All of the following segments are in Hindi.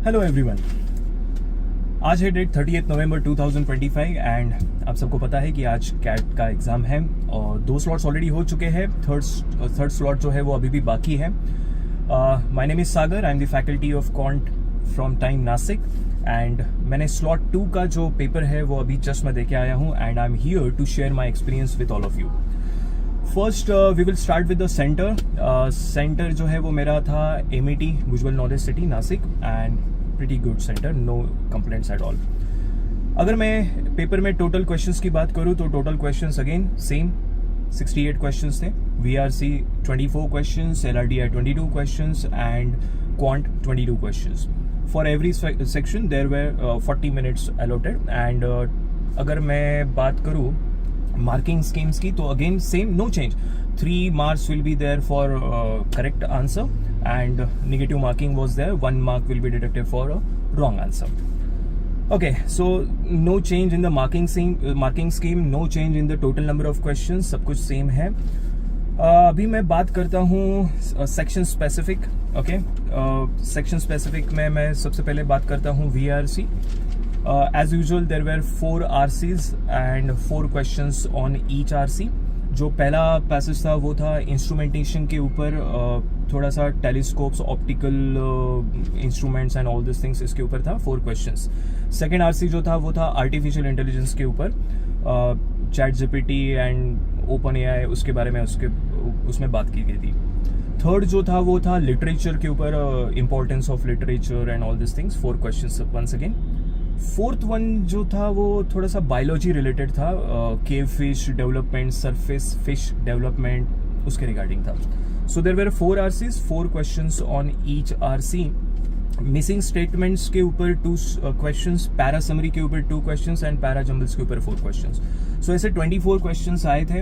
Hello everyone. आज है डेट 30 नवंबर 2025 एंड आप सबको पता है कि आज कैट का एग्ज़ाम है और 2 स्लॉट्स ऑलरेडी हो चुके हैं। थर्ड स्लॉट जो है वो अभी भी बाकी है। My name is Sagar, I am the faculty of quant from time Nashik and मैंने स्लॉट 2 का जो पेपर है वो अभी जस्ट मैं देके आया हूँ and I am here to share my experience with all of you. First we will start with the centre. Centre जो है वो मेरा था MET Bhujbal knowledge city Nashik and pretty good centre, no complaints at all. अगर मैं पेपर में टोटल क्वेश्चंस की बात करूं तो total questions again same 68 questions थे। VRC 24 questions, LRDI 22 questions and quant 22 questions. For every section there were 40 minutes allotted and अगर मैं बात करूं marking schemes की तो again same, no change. 3 marks will be there for correct answer and negative marking was there. 1 mark will be deducted for a wrong answer. Okay, so no change in the marking scheme, no change in the total number of questions, सब कुछ same है। अभी मैं बात करता हूँ section specific. Okay, section specific में मैं सबसे पहले बात करता हूँ VRC। As usual there were 4 RCs and 4 questions on each RC। जो पहला पैसेज था वो था इंस्ट्रूमेंटेशन के ऊपर, थोड़ा सा telescopes, optical instruments and all this things, इसके ऊपर था 4 क्वेश्चंस। सेकेंड RC जो था वो था आर्टिफिशियल इंटेलिजेंस के ऊपर, ChatGPT एंड OpenAI, उसके बारे में उसमें बात की गई थी। थर्ड जो था वो था लिटरेचर के ऊपर, importance of literature and all this things, 4 questions once again. Fourth one जो था वो थोड़ा सा बायोलॉजी रिलेटेड था, cave fish development, surface fish development, उसके रिगार्डिंग था। So there were 4 RCs, 4 questions on each RC। Missing statements के ऊपर 2 क्वेश्चंस, पैरा समरी के ऊपर 2 क्वेश्चंस एंड पैरा जंबल्स के ऊपर 4 क्वेश्चंस। सो ऐसे 24 क्वेश्चंस आए थे।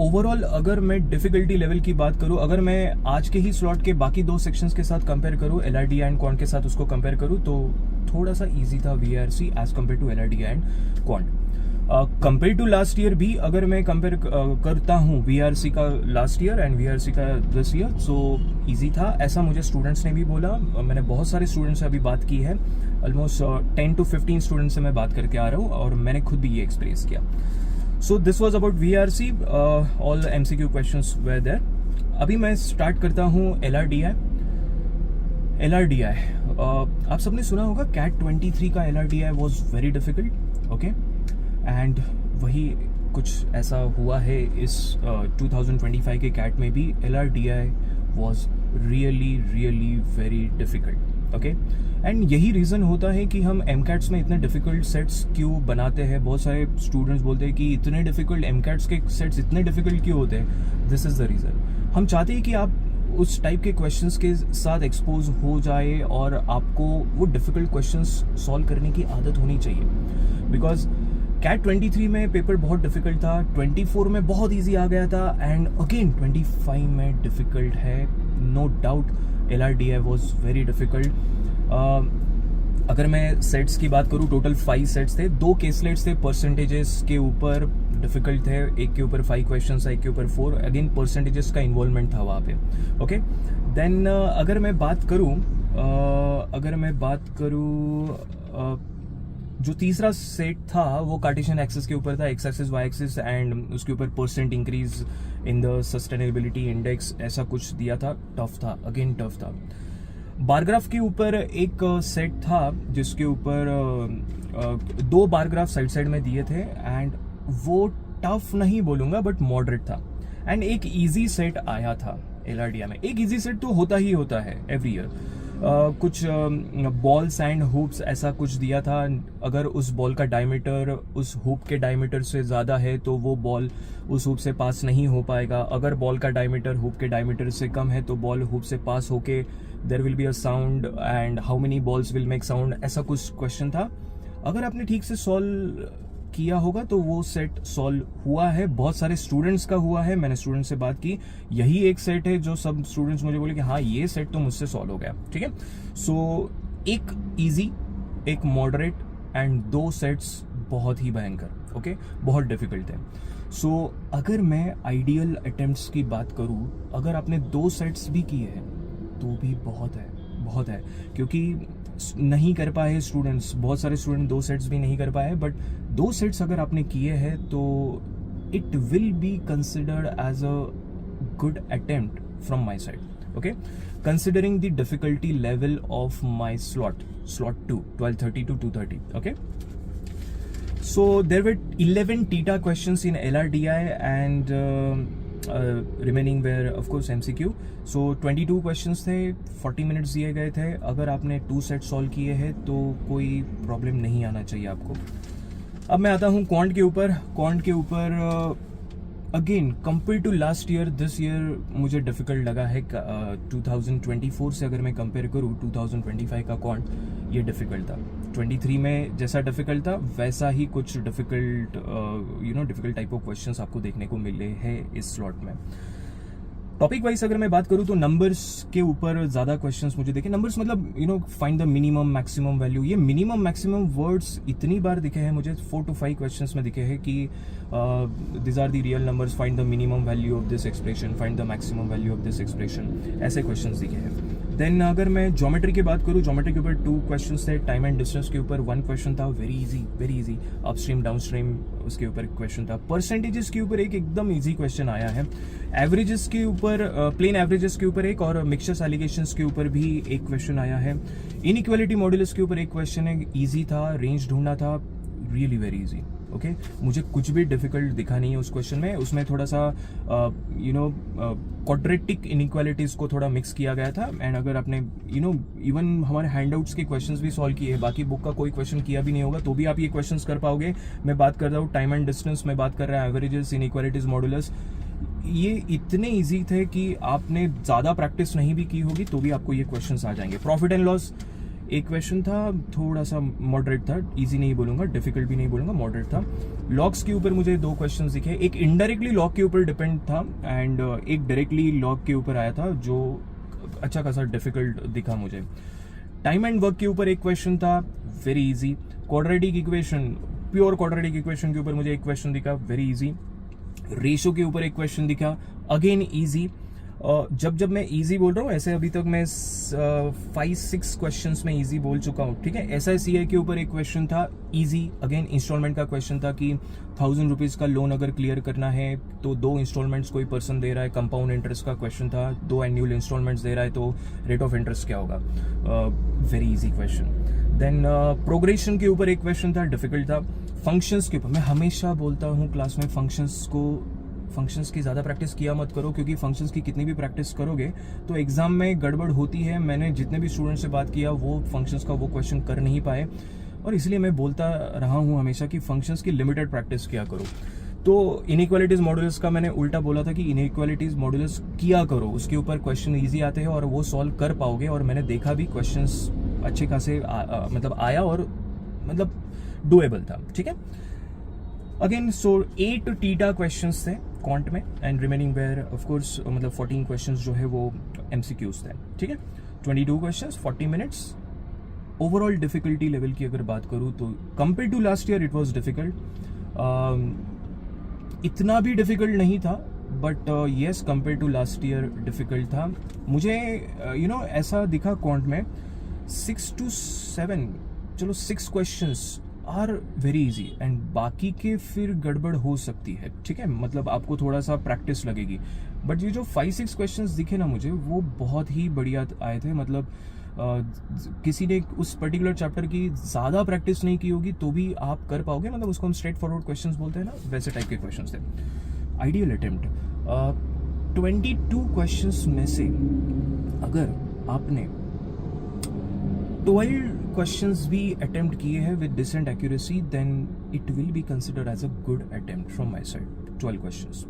ओवरऑल अगर मैं डिफिकल्टी लेवल की बात करूं, अगर मैं आज के ही स्लॉट के बाकी 2 सेक्शंस के साथ कंपेयर करूं, LRDI एंड क्वांट के साथ उसको कंपेयर करूं, तो थोड़ा सा इजी था VRC as compare to LRDI and quant. Compare to last year भी अगर मैं कंपेयर करता हूं VRC का लास्ट ईयर एंड VRC का दिस ईयर, सो इजी था, ऐसा मुझे स्टूडेंट्स ने भी बोला। मैंने बहुत सारे स्टूडेंट्स से अभी बात की है, ऑलमोस्ट 10 to 15 स्टूडेंट्स से मैं बात करके आ रहा हूँ और मैंने खुद भी ये एक्सपीरियंस किया। So this was about VRC, all MCQ questions were there. अभी मैं स्टार्ट करता हूँ LRDI। आप सबने सुना होगा CAT 23 का LRDI was very difficult, okay? And वही कुछ ऐसा हुआ है इस 2025 के CAT में भी। LRDI was really very difficult, okay? And यही रीज़न होता है कि हम MCATs में इतने डिफिकल्ट सेट्स क्यों बनाते हैं। बहुत सारे स्टूडेंट्स बोलते हैं कि इतने डिफिकल्ट MCATs के सेट्स इतने डिफिकल्ट क्यों होते हैं। This is the reason. हम चाहते हैं कि आप उस टाइप के क्वेश्चंस के साथ एक्सपोज हो जाए और आपको वो डिफिकल्ट क्वेश्चंस सॉल्व करने की आदत होनी चाहिए। बिकॉज CAT 23 में पेपर बहुत डिफिकल्ट था, 24 में बहुत ईजी आ गया था एंड अगेन 25 में डिफिकल्ट है, no doubt. LRDI was very difficult. अगर मैं सेट्स की बात करूं, टोटल 5 सेट्स थे, 2 केसलेट्स थे, परसेंटेजेस के ऊपर डिफिकल्ट थे, एक के ऊपर 5 क्वेश्चंस, एक के ऊपर 4, अगेन परसेंटेजेस का इन्वॉल्वमेंट था वहाँ पे। ओके, देन अगर मैं बात करूं जो तीसरा सेट था वो कार्टेशियन एक्सिस के ऊपर था, x axis y axis and उसके ऊपर percent increase in the sustainability index, ऐसा कुछ दिया था। टफ था, अगेन टफ था। बारग्राफ के ऊपर एक सेट था जिसके ऊपर 2 बारग्राफ साइड में दिए थे एंड वो टफ नहीं बोलूंगा बट मॉडरेट था। एंड एक इजी सेट आया था LRDI में। एक इजी सेट तो होता ही होता है एवरी ईयर। कुछ बॉल्स एंड हुप्स ऐसा कुछ दिया था। अगर उस बॉल का डायमीटर उस हुप के डायमीटर से ज़्यादा है तो वो बॉल उस हुप से पास नहीं हो पाएगा। अगर बॉल का डायमीटर हुप के डायमीटर से कम है तो बॉल हुप से पास होके there will be a sound and how many balls will make sound, ऐसा कुछ क्वेश्चन था। अगर आपने ठीक से सॉल्व किया होगा तो वो सेट सॉल्व हुआ है। बहुत सारे स्टूडेंट्स का हुआ है, मैंने स्टूडेंट्स से बात की, यही एक सेट है जो सब स्टूडेंट्स मुझे बोले कि हाँ ये सेट तो मुझसे सॉल्व हो गया। ठीक है, सो एक इजी, एक मॉडरेट एंड 2 सेट्स बहुत ही भयंकर, ओके, बहुत डिफिकल्ट है। सो अगर मैं आइडियल अटेम्प्ट्स की बात करूँ, अगर आपने 2 सेट्स भी किए हैं तो भी बहुत है, बहुत है, क्योंकि नहीं कर पाए स्टूडेंट्स, बहुत सारे स्टूडेंट 2 सेट्स भी नहीं कर पाए, बट 2 सेट्स अगर आपने किए हैं तो it will be considered as a good attempt from my side. Okay, considering the difficulty level of my slot 2, 12:30 to 2:30. Okay, so there were 11 TETA questions in LRDI and remaining were of course MCQ. So 22 questions थे, 40 minutes दिए गए थे. अगर आपने 2 सेट सॉल्व किए हैं तो कोई प्रॉब्लम नहीं आना चाहिए आपको. अब मैं आता हूँ क्वांट के ऊपर again compare to last year, this year मुझे डिफिकल्ट लगा है. 2024 से अगर मैं कंपेयर करूँ 2025 का क्वांट, ये डिफिकल्ट था. 23 में जैसा डिफिकल्ट था वैसा ही कुछ difficult difficult type of questions आपको देखने को मिले हैं इस स्लॉट में. टॉपिक वाइज अगर मैं बात करूं तो नंबर्स के ऊपर ज्यादा क्वेश्चंस मुझे देखे. नंबर्स मतलब find the minimum maximum value. ये मिनिमम मैक्सिमम वर्ड्स इतनी बार दिखे हैं मुझे, 4 to 5 क्वेश्चंस में दिखे हैं कि this are the real numbers, find the minimum value of this expression, find the maximum value of this expression, ऐसे क्वेश्चंस दिखे हैं. देन अगर मैं ज्योमेट्री की बात करूं, ज्योमेट्री के ऊपर 2 क्वेश्चंस थे. टाइम एंड डिस्टेंस के ऊपर 1 क्वेश्चन था, वेरी इजी. अपस्ट्रीम डाउनस्ट्रीम उसके ऊपर क्वेश्चन था. परसेंटेजेस के ऊपर एक एकदम इजी क्वेश्चन आया है. एवरेजेस के ऊपर, प्लेन एवरेजेस के ऊपर एक, और मिक्सचर्स एलिगेशंस के ऊपर भी एक क्वेश्चन आया है. इनइक्वालिटी मॉड्यूलस के ऊपर एक क्वेश्चन है, इजी था. रेंज ढूंढना था, रियली वेरी इजी. ओके, मुझे कुछ भी डिफिकल्ट दिखा नहीं है उस क्वेश्चन में. उसमें थोड़ा सा क्वाड्रेटिक इनइक्वालिटीज को थोड़ा मिक्स किया गया था. एंड अगर आपने इवन हमारे हैंडआउट्स के क्वेश्चंस भी सॉल्व किए, बाकी बुक का कोई क्वेश्चन किया भी नहीं होगा तो भी आप ये क्वेश्चंस कर पाओगे. मैं बात कर रहा हूँ टाइम एंड डिस्टेंस, मैं बात कर रहा हूँ एवरेजेस, इनइक्वालिटीज, मॉड्यूलस. ये इतने इजी थे कि आपने ज्यादा प्रैक्टिस नहीं भी की होगी तो भी आपको ये क्वेश्चंस आ जाएंगे. प्रॉफिट एंड लॉस एक क्वेश्चन था, थोड़ा सा मॉडरेट था, इजी नहीं बोलूंगा, डिफिकल्ट भी नहीं बोलूंगा, मॉडरेट था. लॉग्स के ऊपर मुझे 2 क्वेश्चंस दिखे. एक इनडायरेक्टली लॉग के ऊपर डिपेंड था एंड एक डायरेक्टली लॉग के ऊपर आया था, जो अच्छा खासा डिफिकल्ट दिखा मुझे. टाइम एंड वर्क के ऊपर एक क्वेश्चन था, very easy. Quadratic equation, pure quadratic equation के ऊपर मुझे एक क्वेश्चन दिखा, वेरी इजी. रेशो के ऊपर एक क्वेश्चन दिखा, अगेन इजी. जब मैं इजी बोल रहा हूँ, ऐसे अभी तक मैं 5-6 क्वेश्चंस में इजी बोल चुका हूँ. ठीक है. SICI के ऊपर एक क्वेश्चन था, इजी. अगेन इंस्टॉलमेंट का क्वेश्चन था कि 1000 रुपीज का लोन अगर क्लियर करना है तो 2 इंस्टॉलमेंट्स कोई पर्सन दे रहा है, कंपाउंड इंटरेस्ट का क्वेश्चन था. 2 एनुअल इंस्टॉलमेंट्स दे रहा है तो रेट ऑफ इंटरेस्ट क्या होगा. Very easy question. Then progression के ऊपर एक क्वेश्चन था, डिफिकल्ट था. फंक्शंस के ऊपर मैं हमेशा बोलता हूँ क्लास में, फंक्शंस की ज़्यादा प्रैक्टिस किया मत करो, क्योंकि फंक्शंस की कितनी भी प्रैक्टिस करोगे तो एग्जाम में गड़बड़ होती है. मैंने जितने भी स्टूडेंट से बात किया वो फंक्शंस का वो क्वेश्चन कर नहीं पाए, और इसलिए मैं बोलता रहा हूँ हमेशा कि फंक्शंस की लिमिटेड प्रैक्टिस किया करो. तो इनइक्वालिटीज मॉड्यूलस का मैंने उल्टा बोला था कि इनइक्वालिटीज मॉड्यूलस किया करो, उसके ऊपर क्वेश्चन ईजी आते हैं और वो सॉल्व कर पाओगे. और मैंने देखा भी क्वेश्चंस अच्छे खासे मतलब आया और मतलब डुएबल था. ठीक है. अगेन सो 8 टीटा क्वेश्चंस थे क्वांट में and remaining were of course मतलब 14 क्वेश्चंस जो है वो MCQs थे. ठीक है. 22 questions, 40 minutes. Overall difficulty level की अगर बात करूँ तो compare to last year it was difficult. इतना भी डिफिकल्ट नहीं था, but yes compare to last year difficult था. मुझे ऐसा दिखा क्वांट में 6 to 7, चलो 6 questions are very easy and बाकी के फिर गड़बड़ हो सकती है. ठीक है. मतलब आपको थोड़ा सा प्रैक्टिस लगेगी, बट ये जो 5-6 क्वेश्चंस दिखे ना मुझे, वो बहुत ही बढ़िया आए थे. मतलब किसी ने उस पर्टिकुलर चैप्टर की ज़्यादा प्रैक्टिस नहीं की होगी तो भी आप कर पाओगे. मतलब उसको हम स्ट्रेट फॉरवर्ड क्वेश्चंस बोलते हैं ना, वैसे टाइप के क्वेश्चंस थे. Ideal attempt. 22 क्वेश्चंस में से अगर आपने 12 क्वेश्चंस भी अटेम्प्ट किए हैं with decent accuracy, then it will be considered as a good attempt from my side. 12 questions.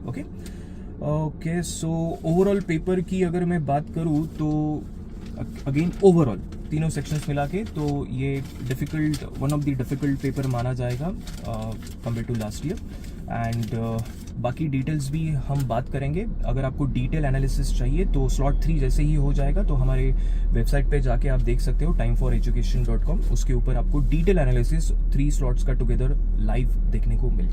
Okay. So overall paper की अगर मैं बात करूं तो अगेन ओवरऑल तीनों सेक्शंस मिला के तो ये difficult, one of the difficult paper माना जाएगा compare to last year. And बाकी डिटेल्स भी हम बात करेंगे. अगर आपको डिटेल एनालिसिस चाहिए तो स्लॉट 3 जैसे ही हो जाएगा तो हमारे वेबसाइट पे जाके आप देख सकते हो, timeforeducation.com. उसके ऊपर आपको डिटेल एनालिसिस 3 स्लॉट्स का टुगेदर लाइव देखने को मिलेगा.